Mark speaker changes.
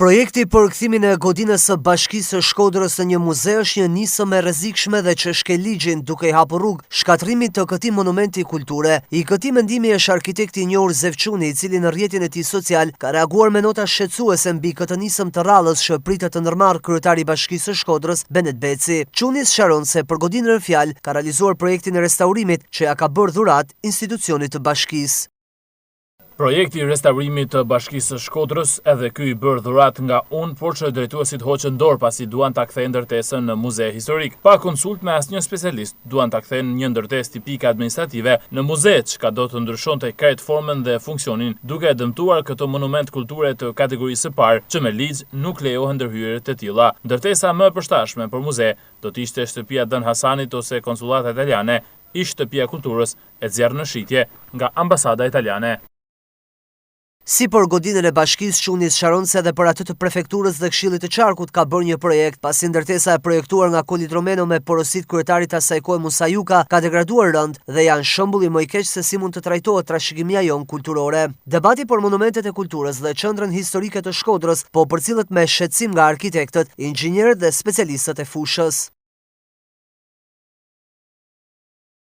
Speaker 1: Projekti për kthimin e godinës së Bashkisë së Shkodrës në një muze është një nismë e rrezikshme dhe që shkel ligjin duke i hapur rrugë shkatrimit të këtij monumenti kulture. I këtij mendimi është arkitekti i njohur Zev Çuni, i cili në rrjetin e tij social ka reaguar me nota shqetësuese mbi këtë nismë të rrallës që pritet të ndërmarrë kryetari i Bashkisë së Shkodrës, Benet Beci. Çuni sqaron se për godinën e fjalë ka realizuar projektin e restaurimit që ja ka bërë dhuratë institucionit të bashkisë.
Speaker 2: Projekti i restaurimit të Bashkisë së Shkodrës edhe ky i bërë dhurat nga unë, por që drejtuesit hoqën dorë pasi duan ta kthejnë ndërtesën në muze historik. Pa konsult me asnjë specialist, duan ta kthejnë një ndërtesë tipike administrative në muze, çka do të ndryshonte krejt formën dhe funksionin, duke dëmtuar këtë monument kulture të kategorisë së parë, që me ligj nuk lejohen ndërhyrje të tilla. Ndërtesa më e përshtatshme për muze do të ishte shtëpia Dën Hasanit ose konsullata italiane, ish shtëpia kulturës e zjarr në shitje nga ambasada italiane.
Speaker 1: Si për godinën e bashkisë, Çuni sqaron se edhe për atë të prefekturës dhe Këshillit të Qarkut ka bërë një projekt, pasi ndërtesa e projektuar nga Kolit Romeno me porositë kryetarit asaj kohe Musa Juka ka degraduar rënd dhe janë shembulli më i keq se si mund të trajtohet trashëgimia jon kulturore. Debati për monumentet e kulturës dhe qendrën historike të Shkodrës po përcillet me shqetësim nga arkitektët, inxhinierët dhe specialistët e fushës.